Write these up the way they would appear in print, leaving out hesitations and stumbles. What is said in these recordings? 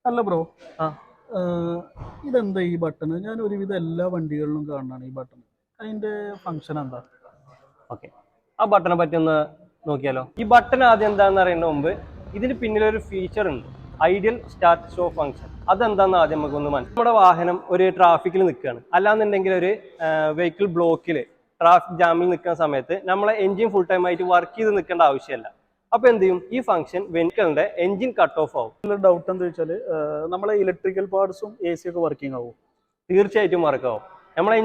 അല്ല ബ്രോ, ആ ഇതെന്താ ഈ ബട്ടൺ? ഞാൻ ഒരുവിധം എല്ലാ വണ്ടികളിലും കാണുന്നതാണ് ഈ ബട്ടൺ. അതിന്റെ ഫംഗ്ഷൻ എന്താ? ഓക്കെ, ആ ബട്ടനെ പറ്റി ഒന്ന് നോക്കിയാലോ. ഈ ബട്ടൺ ആദ്യം എന്താണെന്ന് അറിയുന്നതിന് മുമ്പ് ഇതിന് പിന്നിലൊരു ഫീച്ചർ ഉണ്ട്, ഐഡിയൽ സ്റ്റാർട്ട് സ്റ്റോ ഫംഗ്ഷൻ. അതെന്താണെന്ന് ആദ്യം നമുക്കൊന്ന് മനസ്സിലാക്കാം. നമ്മുടെ വാഹനം ഒരു ട്രാഫിക്കിൽ നിൽക്കുകയാണ്, അല്ലാന്നുണ്ടെങ്കിൽ ഒരു വെഹിക്കിൾ ബ്ലോക്കിൽ ട്രാഫിക് ജാമിൽ നിൽക്കുന്ന സമയത്ത് നമ്മളെ എഞ്ചിൻ ഫുൾ ടൈം ആയിട്ട് വർക്ക് ചെയ്ത് നിൽക്കേണ്ട ആവശ്യമില്ല. അപ്പൊ എന്ത് ചെയ്യും, ഈ ഫംഗ്ഷൻ വെഹിക്കിളിന്റെ എഞ്ചിൻ കട്ട് ഓഫ് ആവും. ഡൗട്ട് എന്താ വെച്ചാൽ, നമ്മളെ ഇലക്ട്രിക്കൽ പാർട്സും എ സി ഒക്കെ വർക്കിംഗ് ആവും? തീർച്ചയായിട്ടും വർക്ക് ആവും. നമ്മളെ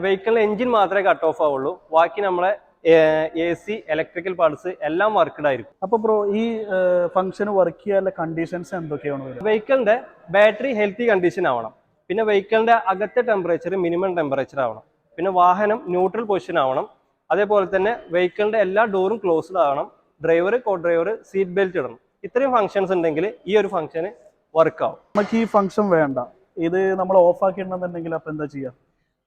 വെഹിക്കിളിന്റെ എഞ്ചിൻ മാത്രമേ കട്ട് ഓഫ് ആവുള്ളൂ, ബാക്കി നമ്മളെ എ സി, ഇലക്ട്രിക്കൽ പാർട്സ് എല്ലാം വർക്ക്ഡ് ആയിരിക്കും. അപ്പൊ ബ്രോ, ഈ ഫംഗ്ഷൻ വർക്ക് ചെയ്യാനുള്ള കണ്ടീഷൻസ് എന്തൊക്കെയാണ്? വെഹിക്കിളിന്റെ ബാറ്ററി ഹെൽത്തി കണ്ടീഷൻ ആവണം, പിന്നെ വെഹിക്കിളിന്റെ അകത്തെ ടെമ്പറേച്ചർ മിനിമം ടെമ്പറേച്ചർ ആവണം, പിന്നെ വാഹനം ന്യൂട്രൽ പൊസിഷൻ ആവണം, അതേപോലെ തന്നെ വെഹിക്കിളിന്റെ എല്ലാ ഡോറും ക്ലോസ്ഡ് ആവണം, driver, co driver seat belt ഇടണം. ഇത്രയും ഫംഗ്ഷൻസ് ഉണ്ടെങ്കിൽ ഈ ഒരു ഫംഗ്ഷന് വർക്ക് ആവും. നമുക്ക് ഈ ഫംഗ്ഷൻ വേണ്ട, ഇത് നമ്മൾ ഓഫ് ആക്കിയിട്ടുണ്ടെന്നുണ്ടെങ്കിൽ അപ്പൊ എന്താ ചെയ്യാ?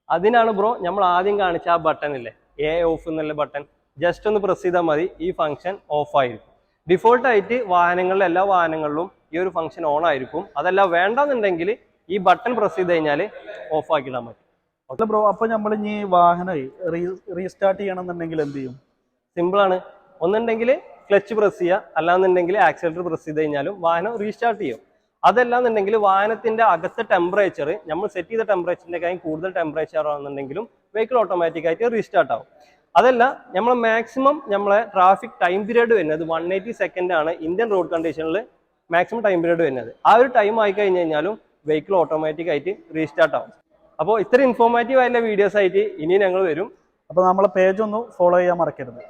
അതിനാണ് ബ്രോ നമ്മൾ ആദ്യം കാണിച്ച ആ ബട്ടൺ ഇല്ലേ, എ ഓഫ് എന്നുള്ള ബട്ടൺ, ജസ്റ്റ് ഒന്ന് പ്രസ് ചെയ്താൽ മതി, ഈ ഫംഗ്ഷൻ ഓഫ് ആയിരിക്കും. ഡിഫോൾട്ട് ആയിട്ട് വാഹനങ്ങളിലെ എല്ലാ വാഹനങ്ങളിലും ഈ ഒരു ഫംഗ്ഷൻ ഓൺ ആയിരിക്കും. അതല്ല വേണ്ടെന്നുണ്ടെങ്കിൽ ഈ ബട്ടൺ പ്രസ് ചെയ്ത് കഴിഞ്ഞാൽ ഓഫ് ആക്കിയിടാൻ പറ്റും. അല്ല ബ്രോ, അപ്പൊ നമ്മൾ ഇനി വാഹനം റീസ്റ്റാർട്ട് ചെയ്യണമെന്നുണ്ടെങ്കിൽ എന്ത് ചെയ്യും? സിമ്പിൾ ആണ്. ഒന്നുണ്ടെങ്കിൽ ക്ലച്ച് പ്രസ് ചെയ്യുക, അല്ലാന്നുണ്ടെങ്കിൽ ആക്സിലേറ്റർ പ്രസ് ചെയ്ത് കഴിഞ്ഞാലും വാഹനം റീസ്റ്റാർട്ട് ചെയ്യും. അതല്ലാന്നുണ്ടെങ്കിൽ വാഹനത്തിന്റെ അകത്തെ ടെമ്പറേച്ചർ നമ്മൾ സെറ്റ് ചെയ്ത ടെമ്പറേച്ചറിന്റെ കാര്യം കൂടുതൽ ടെമ്പറേച്ചർ ആണെന്നുണ്ടെങ്കിലും വെഹിക്കിൾ ഓട്ടോമാറ്റിക് ആയിട്ട് റീസ്റ്റാർട്ട് ആവും. അതല്ല, നമ്മളെ മാക്സിമം നമ്മളെ ട്രാഫിക് ടൈം പീരീഡ് വരുന്നത് 180 സെക്കൻഡ് ആണ് ഇന്ത്യൻ റോഡ് കണ്ടീഷനിൽ മാക്സിമം ടൈം പീരീഡ് വരുന്നത്. ആ ഒരു ടൈം ആയി കഴിഞ്ഞ് കഴിഞ്ഞാലും വെഹിക്കിൾ ഓട്ടോമാറ്റിക് ആയിട്ട് റീസ്റ്റാർട്ട് ആവും. അപ്പോൾ ഇത്ര ഇൻഫോർമേറ്റീവ് ആയിട്ടുള്ള വീഡിയോസ് ആയിട്ട് ഇനി ഞങ്ങൾ വരും. അപ്പൊ നമ്മളെ പേജ് ഒന്ന് ഫോളോ ചെയ്യാൻ മറക്കരുത്.